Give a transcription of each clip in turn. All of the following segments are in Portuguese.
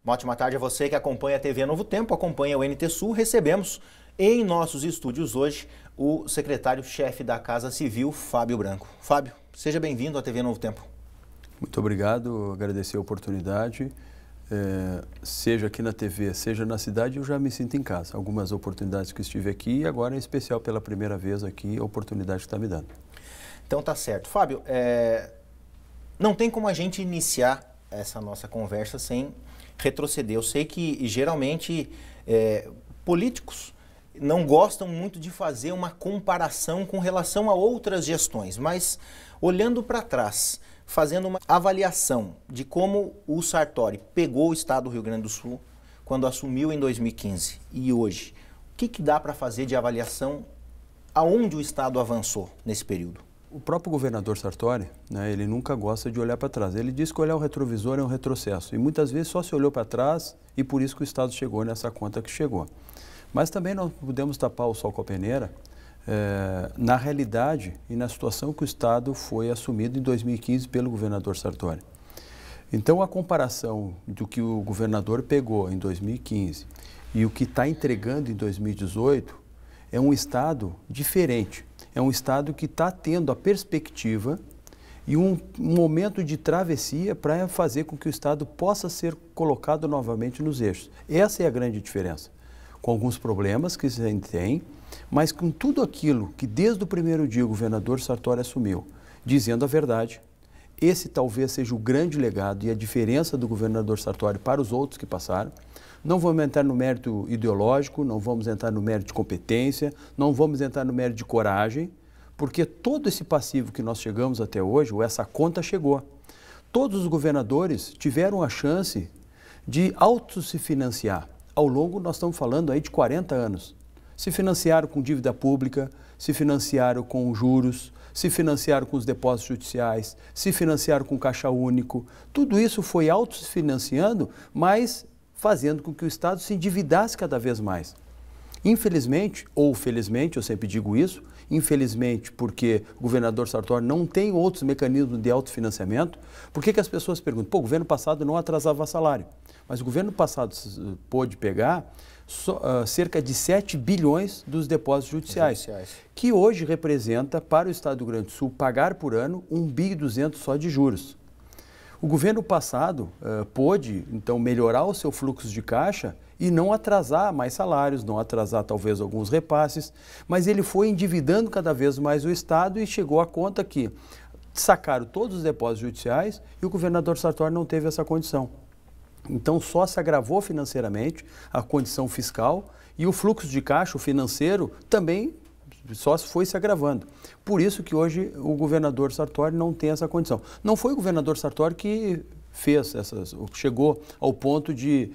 Uma ótima tarde a você que acompanha a TV Novo Tempo, acompanha o NT Sul. Recebemos em nossos estúdios hoje o secretário-chefe da Casa Civil, Fábio Branco. Fábio, seja bem-vindo à TV Novo Tempo. Muito obrigado, agradecer a oportunidade. Seja aqui na TV, seja na cidade, eu já me sinto em casa. Algumas oportunidades que estive aqui e agora, em especial, pela primeira vez aqui, a oportunidade que está me dando. Então tá certo. Fábio, não tem como a gente iniciar essa nossa conversa sem retroceder. Eu sei que geralmente políticos não gostam muito de fazer uma comparação com relação a outras gestões, mas olhando para trás, fazendo uma avaliação de como o Sartori pegou o estado do Rio Grande do Sul quando assumiu em 2015 e hoje, o que dá para fazer de avaliação aonde o estado avançou nesse período? O próprio governador Sartori, ele nunca gosta de olhar para trás. Ele diz que olhar o retrovisor é um retrocesso e muitas vezes só se olhou para trás e por isso que o estado chegou nessa conta que chegou. Mas também não podemos tapar o sol com a peneira na realidade e na situação que o estado foi assumido em 2015 pelo governador Sartori. Então a comparação do que o governador pegou em 2015 e o que está entregando em 2018 é um estado diferente. É um estado que está tendo a perspectiva e um momento de travessia para fazer com que o estado possa ser colocado novamente nos eixos. Essa é a grande diferença. Com alguns problemas que se tem, mas com tudo aquilo que desde o primeiro dia o governador Sartori assumiu, dizendo a verdade, esse talvez seja o grande legado e a diferença do governador Sartori para os outros que passaram. Não vamos entrar no mérito ideológico, não vamos entrar no mérito de competência, não vamos entrar no mérito de coragem, porque todo esse passivo que nós chegamos até hoje, ou essa conta chegou. Todos os governadores tiveram a chance de se financiar. Ao longo, nós estamos falando aí de 40 anos. Se financiaram com dívida pública, se financiaram com juros, se financiaram com os depósitos judiciais, se financiaram com caixa único. Tudo isso foi autofinanciando, mas fazendo com que o Estado se endividasse cada vez mais. Infelizmente, ou felizmente, eu sempre digo isso, infelizmente porque o governador Sartori não tem outros mecanismos de autofinanciamento, por que as pessoas perguntam, o governo passado não atrasava salário, mas o governo passado pôde pegar cerca de 7 bilhões dos depósitos judiciais, que hoje representa para o Estado do Rio Grande do Sul pagar por ano 1,2 bi só de juros. O governo passado pôde, então, melhorar o seu fluxo de caixa e não atrasar mais salários, não atrasar talvez alguns repasses, mas ele foi endividando cada vez mais o Estado e chegou à conta que sacaram todos os depósitos judiciais e o governador Sartori não teve essa condição. Então só se agravou financeiramente a condição fiscal e o fluxo de caixa, o financeiro, também só foi se agravando. Por isso que hoje o governador Sartori não tem essa condição. Não foi o governador Sartori que chegou ao ponto de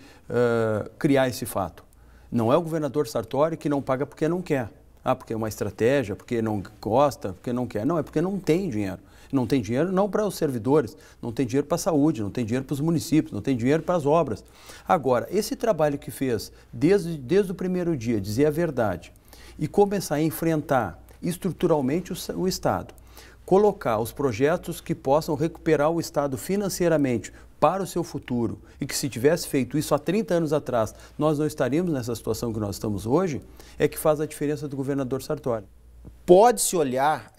criar esse fato. Não é o governador Sartori que não paga porque não quer. Porque é uma estratégia, porque não gosta, porque não quer. Não, é porque não tem dinheiro. Não tem dinheiro não para os servidores, não tem dinheiro para a saúde, não tem dinheiro para os municípios, não tem dinheiro para as obras. Agora, esse trabalho que fez desde o primeiro dia, dizer a verdade, e começar a enfrentar estruturalmente o Estado, colocar os projetos que possam recuperar o Estado financeiramente para o seu futuro e que se tivesse feito isso há 30 anos atrás, nós não estaríamos nessa situação que nós estamos hoje, é que faz a diferença do governador Sartori. Pode-se olhar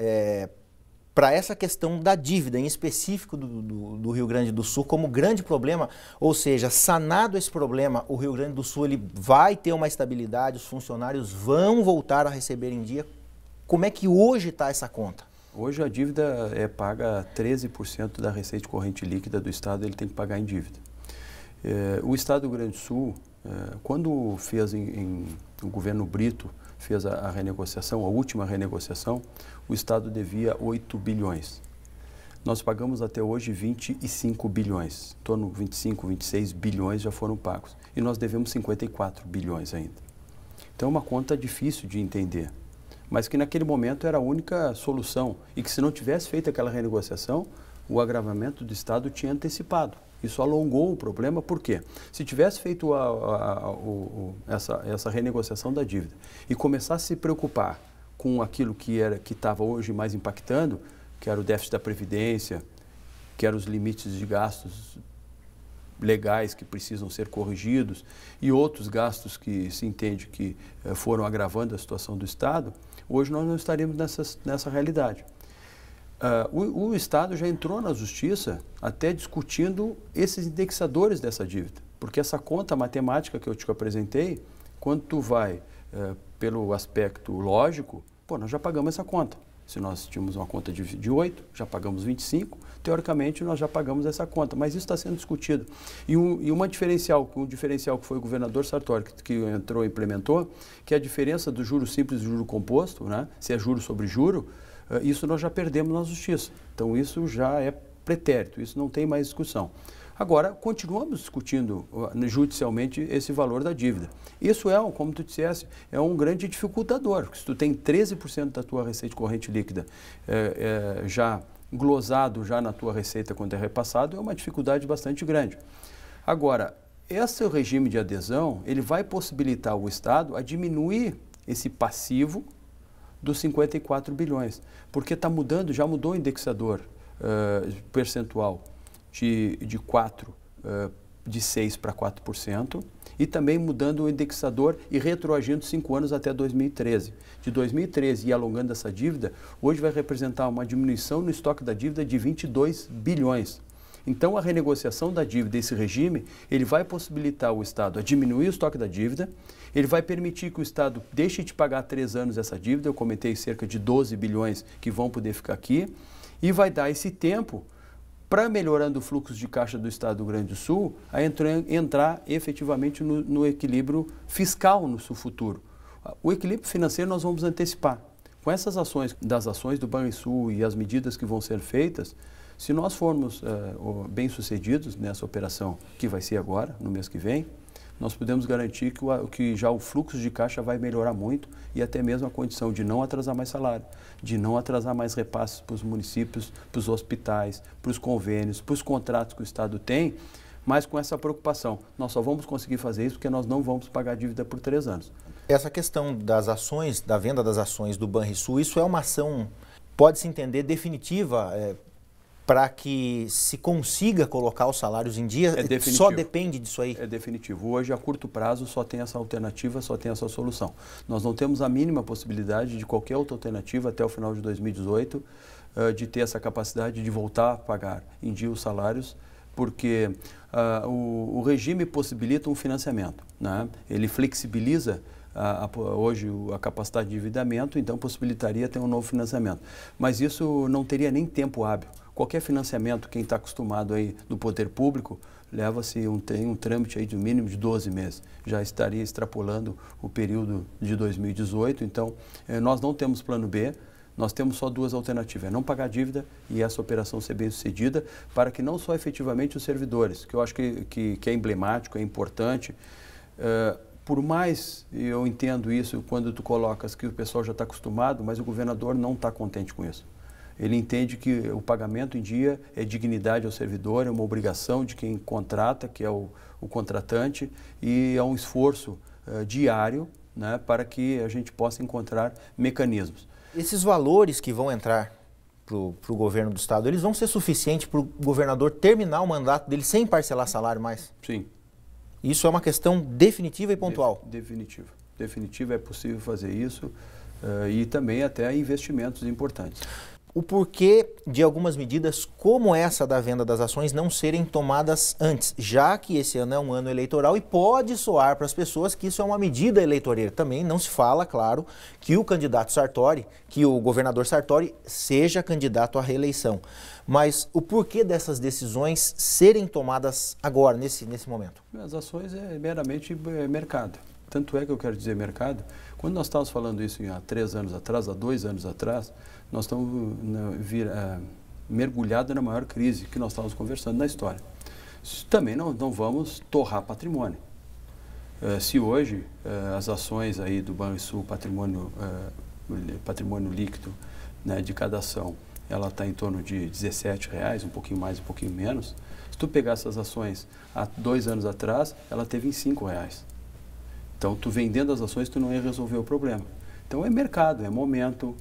para essa questão da dívida, em específico do Rio Grande do Sul, como grande problema, ou seja, sanado esse problema, o Rio Grande do Sul ele vai ter uma estabilidade, os funcionários vão voltar a receber em dia. Como é que hoje está essa conta? Hoje a dívida é paga 13% da receita corrente líquida do Estado, ele tem que pagar em dívida. O Estado do Rio Grande do Sul, quando fez o governo Brito, fez a renegociação, a última renegociação, o Estado devia 8 bilhões. Nós pagamos até hoje 25 bilhões, em torno de 25, 26 bilhões já foram pagos. E nós devemos 54 bilhões ainda. Então é uma conta difícil de entender, mas que naquele momento era a única solução e que se não tivesse feito aquela renegociação, o agravamento do Estado tinha antecipado. Isso alongou o problema, por quê? Se tivesse feito essa renegociação da dívida e começasse a se preocupar com aquilo que estava hoje mais impactando, que era o déficit da Previdência, que eram os limites de gastos legais que precisam ser corrigidos e outros gastos que se entende que foram agravando a situação do Estado, hoje nós não estaríamos nessa realidade. O Estado já entrou na Justiça até discutindo esses indexadores dessa dívida, porque essa conta matemática que eu te apresentei, quando tu vai pelo aspecto lógico, nós já pagamos essa conta. Se nós tínhamos uma conta de 8, já pagamos 25, teoricamente nós já pagamos essa conta, mas isso está sendo discutido. E um diferencial que foi o governador Sartori que entrou e implementou, que é a diferença do juro simples e juro composto, né? Se é juro sobre juro, isso nós já perdemos na Justiça. Então isso já é pretérito, isso não tem mais discussão. Agora, continuamos discutindo judicialmente esse valor da dívida. Isso como tu disseste, é um grande dificultador, porque se tu tem 13% da tua receita corrente líquida já glosado já na tua receita quando é repassado, é uma dificuldade bastante grande. Agora, esse regime de adesão, ele vai possibilitar o Estado a diminuir esse passivo dos 54 bilhões, porque já mudou o indexador percentual de 6% para 4%, e também mudando o indexador e retroagindo 5 anos até 2013. De 2013 e alongando essa dívida, hoje vai representar uma diminuição no estoque da dívida de 22 bilhões. Então, a renegociação da dívida, esse regime, ele vai possibilitar o Estado a diminuir o estoque da dívida, ele vai permitir que o Estado deixe de pagar 3 anos essa dívida, eu comentei cerca de 12 bilhões que vão poder ficar aqui, e vai dar esse tempo para, melhorando o fluxo de caixa do Estado do Rio Grande do Sul, a entrar efetivamente no equilíbrio fiscal no futuro. O equilíbrio financeiro nós vamos antecipar. Com essas ações, das ações do Banrisul e as medidas que vão ser feitas, se nós formos bem-sucedidos nessa operação, que vai ser agora, no mês que vem, nós podemos garantir que já o fluxo de caixa vai melhorar muito e até mesmo a condição de não atrasar mais salário, de não atrasar mais repasses para os municípios, para os hospitais, para os convênios, para os contratos que o Estado tem, mas com essa preocupação. Nós só vamos conseguir fazer isso porque nós não vamos pagar a dívida por 3 anos. Essa questão das ações, da venda das ações do Banrisul, isso é uma ação, pode-se entender, definitiva, para que se consiga colocar os salários em dia? Só depende disso aí? É definitivo. Hoje, a curto prazo, só tem essa alternativa, só tem essa solução. Nós não temos a mínima possibilidade de qualquer outra alternativa até o final de 2018 de ter essa capacidade de voltar a pagar em dia os salários, porque o regime possibilita um financiamento, né? Ele flexibiliza hoje a capacidade de endividamento, então possibilitaria ter um novo financiamento. Mas isso não teria nem tempo hábil. Qualquer financiamento, quem está acostumado aí no poder público, leva-se um trâmite aí de mínimo de 12 meses. Já estaria extrapolando o período de 2018, então nós não temos plano B, nós temos só 2 alternativas, não pagar dívida e essa operação ser bem sucedida, para que não só efetivamente os servidores, que eu acho que é emblemático, é importante, por mais eu entendo isso quando tu colocas que o pessoal já está acostumado, mas o governador não está contente com isso. Ele entende que o pagamento em dia é dignidade ao servidor, é uma obrigação de quem contrata, que é o contratante, e é um esforço diário, né, para que a gente possa encontrar mecanismos. Esses valores que vão entrar para o governo do Estado, eles vão ser suficientes para o governador terminar o mandato dele sem parcelar salário mais? Sim. Isso é uma questão definitiva e pontual? Definitiva. Definitiva, é possível fazer isso e também até investimentos importantes. O porquê de algumas medidas como essa da venda das ações não serem tomadas antes, já que esse ano é um ano eleitoral e pode soar para as pessoas que isso é uma medida eleitoreira. Também não se fala, claro, que o candidato Sartori, que o governador Sartori seja candidato à reeleição. Mas o porquê dessas decisões serem tomadas agora, nesse momento? As ações é meramente mercado. Tanto é que eu quero dizer mercado, quando nós estávamos falando isso há 3 anos atrás, há 2 anos atrás, nós estamos mergulhados na maior crise que nós estávamos conversando na história. Também não vamos torrar patrimônio. Se hoje as ações aí do Banrisul, patrimônio líquido, né, de cada ação, ela está em torno de R$17, um pouquinho mais, um pouquinho menos. Se tu pegar essas ações há 2 anos atrás, ela teve em R$5. Então, tu vendendo as ações, tu não ia resolver o problema. Então, é mercado, é momento,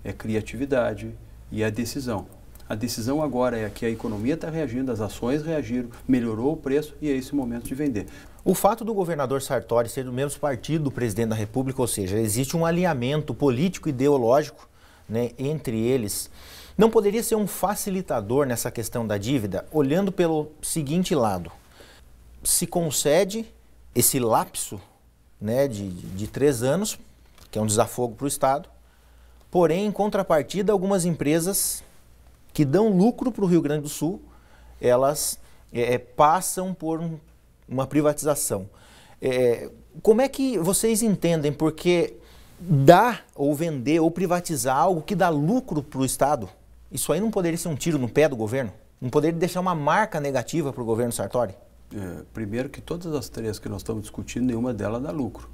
é criatividade e é decisão. A decisão agora é que a economia está reagindo, as ações reagiram, melhorou o preço e é esse o momento de vender. O fato do governador Sartori ser do mesmo partido do presidente da República, ou seja, existe um alinhamento político e ideológico, né, entre eles, não poderia ser um facilitador nessa questão da dívida, olhando pelo seguinte lado: se concede esse lapso, né, de 3 anos, que é um desafogo para o Estado, porém, em contrapartida, algumas empresas que dão lucro para o Rio Grande do Sul, elas passam por uma privatização. Como é que vocês entendem? Porque dar ou vender ou privatizar algo que dá lucro para o Estado, isso aí não poderia ser um tiro no pé do governo? Não poderia deixar uma marca negativa para o governo Sartori? Primeiro que todas as 3 que nós estamos discutindo, nenhuma delas dá lucro.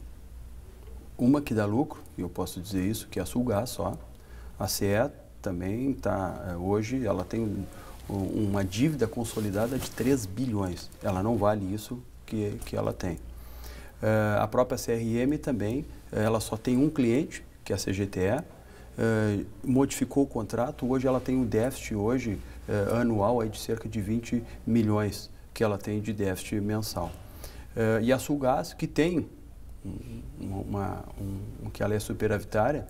Uma que dá lucro, e eu posso dizer isso, que é a Sulgás só. A CE também está, hoje, ela tem uma dívida consolidada de 3 bilhões. Ela não vale isso que ela tem. A própria CRM também, ela só tem um cliente, que é a CGTE, modificou o contrato, hoje ela tem um déficit hoje, anual aí de cerca de 20 milhões que ela tem de déficit mensal. E a Sulgás, que tem que ela é superavitária,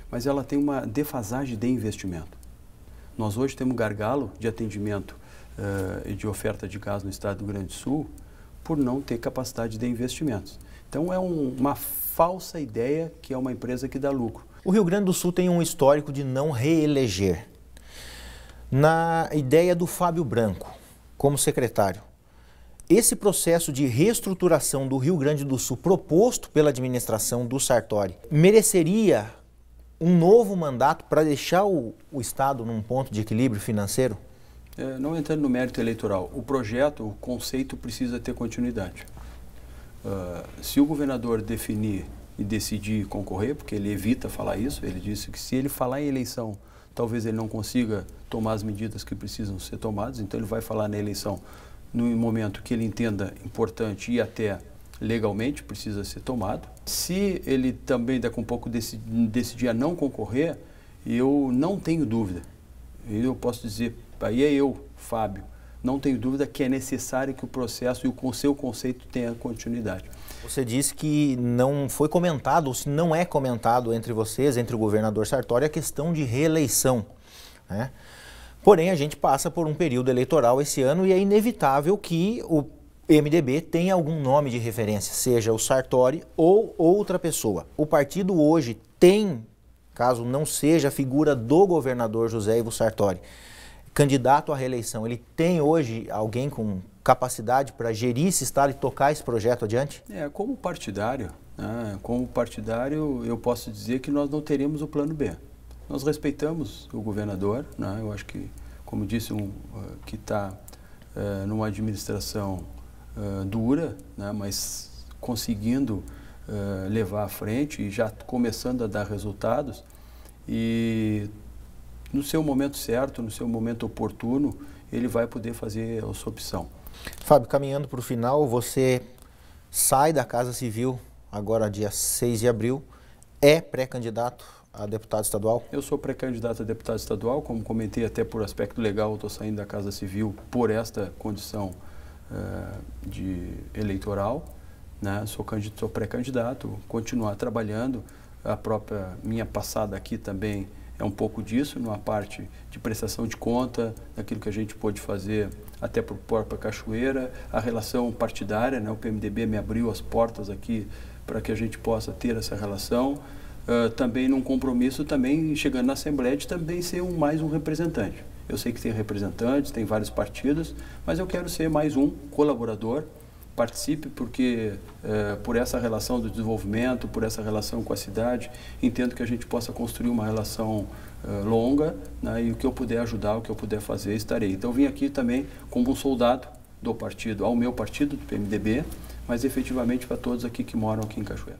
mas ela tem uma defasagem de investimento. Nós hoje temos gargalo de atendimento e de oferta de gás no estado do Rio Grande do Sul por não ter capacidade de investimentos. Então é uma falsa ideia que é uma empresa que dá lucro. O Rio Grande do Sul tem um histórico de não reeleger. Na ideia do Fábio Branco, como secretário, esse processo de reestruturação do Rio Grande do Sul proposto pela administração do Sartori mereceria um novo mandato para deixar o Estado num ponto de equilíbrio financeiro? Não entrando no mérito eleitoral, o projeto, o conceito precisa ter continuidade. Se o governador definir e decidir concorrer, porque ele evita falar isso, ele disse que se ele falar em eleição, talvez ele não consiga tomar as medidas que precisam ser tomadas, então ele vai falar na eleição no momento que ele entenda importante e até legalmente precisa ser tomado. Se ele também daqui a um pouco decidir a não concorrer, eu não tenho dúvida, eu posso dizer, aí é eu, Fábio, não tenho dúvida que é necessário que o processo e o seu conceito tenha continuidade. Você disse que não foi comentado, ou se não é comentado entre vocês, entre o governador Sartori, a questão de reeleição, né? Porém, a gente passa por um período eleitoral esse ano e é inevitável que o MDB tenha algum nome de referência, seja o Sartori ou outra pessoa. O partido hoje tem, caso não seja a figura do governador José Ivo Sartori, candidato à reeleição, ele tem hoje alguém com capacidade para gerir esse estado e tocar esse projeto adiante? Como partidário, eu posso dizer que nós não teremos o plano B. Nós respeitamos o governador, né? Eu acho que, como disse, que está numa administração dura, né? Mas conseguindo levar à frente e já começando a dar resultados. E no seu momento certo, no seu momento oportuno, ele vai poder fazer a sua opção. Fábio, caminhando para o final, você sai da Casa Civil agora dia 6 de abril, é pré-candidato a deputado estadual? Eu sou pré-candidato a deputado estadual, como comentei, até por aspecto legal, estou saindo da Casa Civil por esta condição eleitoral, né? Sou pré-candidato, continuar trabalhando, a própria minha passada aqui também é um pouco disso, numa parte de prestação de conta, daquilo que a gente pôde fazer até por própria Cachoeira, a relação partidária, né? O PMDB me abriu as portas aqui para que a gente possa ter essa relação. Também num compromisso, também chegando na Assembleia, de também ser mais um representante. Eu sei que tem representantes, tem vários partidos, mas eu quero ser mais um colaborador, participe porque por essa relação do desenvolvimento, por essa relação com a cidade, entendo que a gente possa construir uma relação longa, né, e o que eu puder ajudar, o que eu puder fazer, estarei. Então vim aqui também como um soldado do partido, ao meu partido, do PMDB, mas efetivamente para todos aqui que moram aqui em Cachoeira.